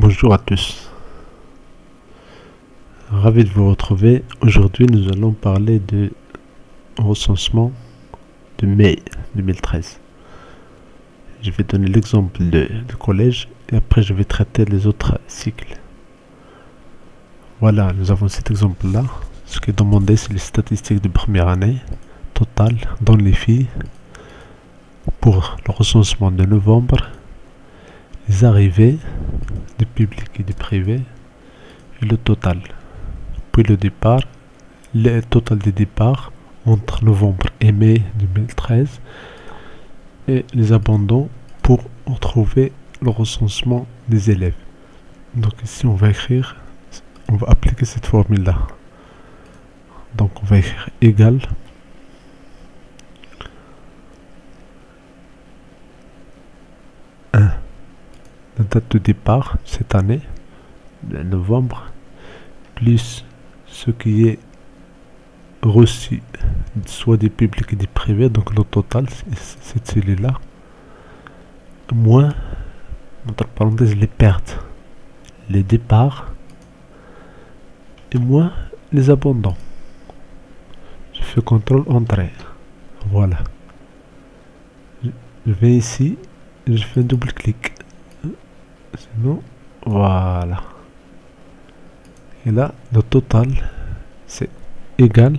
Bonjour à tous, ravi de vous retrouver. Aujourd'hui nous allons parler de recensement de mai 2013. Je vais donner l'exemple de collège et après je vais traiter les autres cycles. Voilà, nous avons cet exemple là. Ce qui est demandé, c'est les statistiques de première année totale dans les filles pour le recensement de novembre, les arrivées du public et du privé et le total. Puis le départ, le total des départs entre novembre et mai 2013 et les abandons pour retrouver le recensement des élèves. Donc ici on va écrire, on va appliquer cette formule là. Donc on va écrire égal la date de départ cette année, le novembre, plus ce qui est reçu soit des publics et des privés, donc le total c'est celui-là, moins, entre parenthèses, les pertes, les départs, et moins les abandons. Je fais CTRL entrée, voilà. Je vais ici, je fais un double clic, sinon, voilà. Et là, le total, c'est égal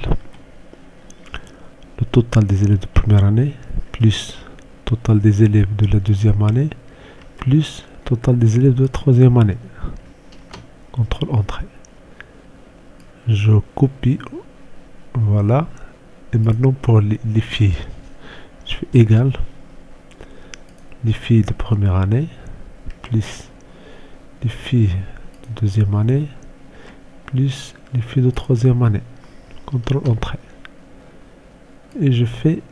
le total des élèves de première année, plus total des élèves de la deuxième année, plus total des élèves de la troisième année. CTRL entrée. Je copie, voilà. Et maintenant pour les filles, je fais égal les filles de première année, plus les filles de deuxième année, plus les filles de troisième année. CTRL entrée. Et je vais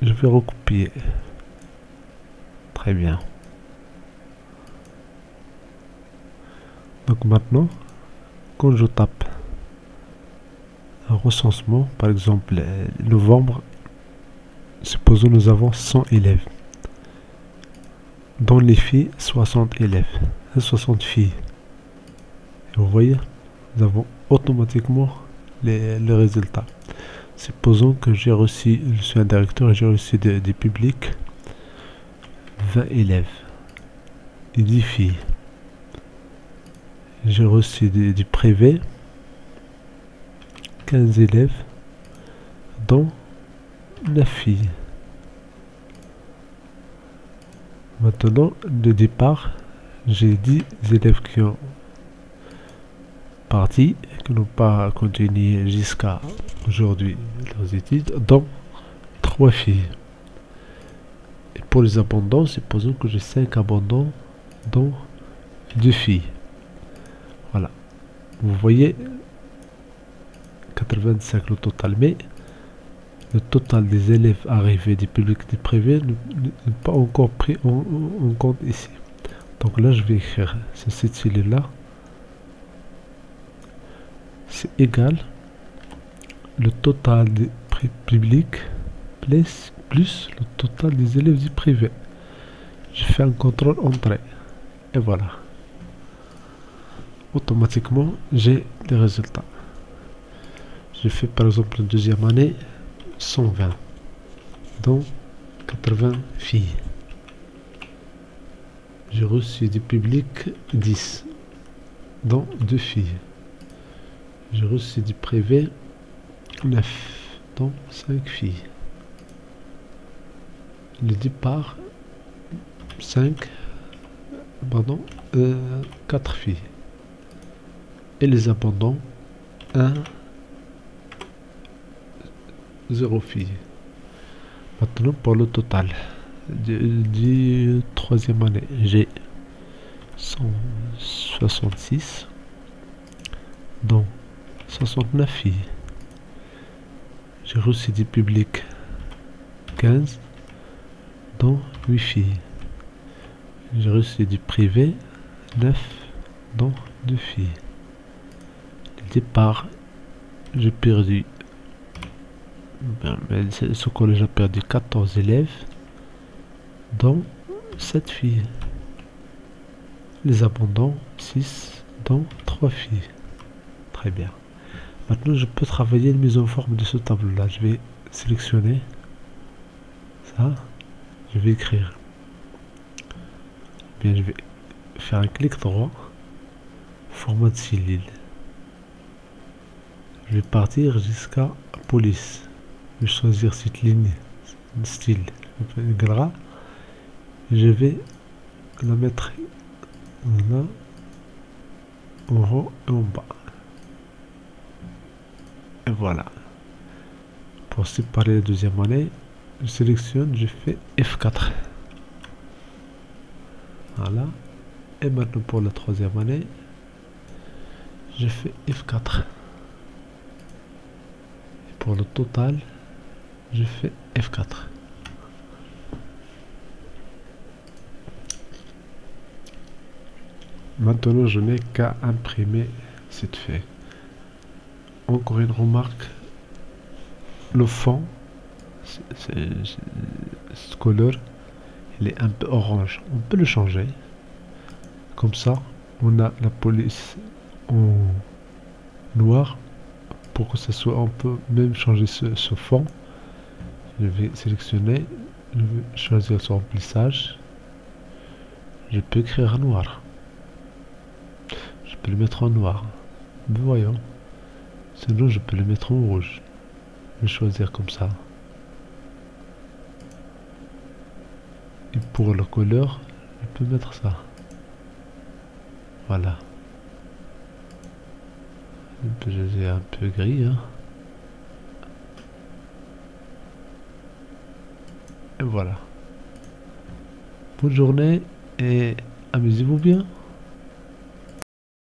recopier. Très bien. Donc maintenant, quand je tape un recensement, par exemple novembre, supposons nous avons 100 élèves. Dans les filles, 60 élèves, 60 filles. Et vous voyez, nous avons automatiquement les résultats. Supposons que j'ai reçu, je suis un directeur et j'ai reçu des publics, 20 élèves et 10 filles. J'ai reçu du privé, 15 élèves, dont 9 filles. Maintenant, de départ, j'ai 10 élèves qui ont parti, qui n'ont pas continué jusqu'à aujourd'hui leurs études, dont 3 filles. Et pour les abandons, supposons que j'ai 5 abandons, dont 2 filles. Voilà. Vous voyez, 85 le total, mais le total des élèves arrivés du public et du privé n'est pas encore pris en compte ici. Donc là, je vais écrire celui-là. C'est égal le total des publics plus le total des élèves du privé. Je fais un CTRL entrée. Et voilà. Automatiquement, j'ai les résultats. Je fais par exemple la deuxième année, 120, dont 80 filles. J'ai reçu du public 10, dont 2 filles. J'ai reçu du privé 9, dont 5 filles. Le départ 4 filles. Et les abandons 1, 0 filles. Maintenant pour le total du troisième année, j'ai 166, dont 69 filles. J'ai reçu du public 15, dont 8 filles. J'ai reçu du privé 9, dont 2 filles. Le départ, j'ai perdu, ce collège a perdu 14 élèves, dont 7 filles. les abondants, 6, dont 3 filles. Très bien. Maintenant, je peux travailler une mise en forme de ce tableau-là. Je vais sélectionner ça. Je vais écrire. Bien, je vais faire un clic droit. Format de cellule. Je vais partir jusqu'à police. Je vais choisir cette ligne, style. Je vais faire gras. Je vais la mettre là, en haut et en bas. Et voilà. Pour séparer la deuxième année, je sélectionne, je fais F4. Voilà. Et maintenant pour la troisième année, je fais F4. Et pour le total, je fais F4. Maintenant, je n'ai qu'à imprimer cette feuille. Encore une remarque, le fond, cette couleur, il est un peu orange. On peut le changer. Comme ça, on a la police en noir. Pour que ça soit, on peut même changer ce fond. Je vais sélectionner, je vais choisir son remplissage. Je peux écrire en noir. Je peux le mettre en noir. Mais voyons. Sinon, je peux le mettre en rouge. Je vais choisir comme ça. Et pour la couleur, je peux mettre ça. Voilà. J'ai un peu gris. Hein. Et voilà. Bonne journée et amusez-vous bien.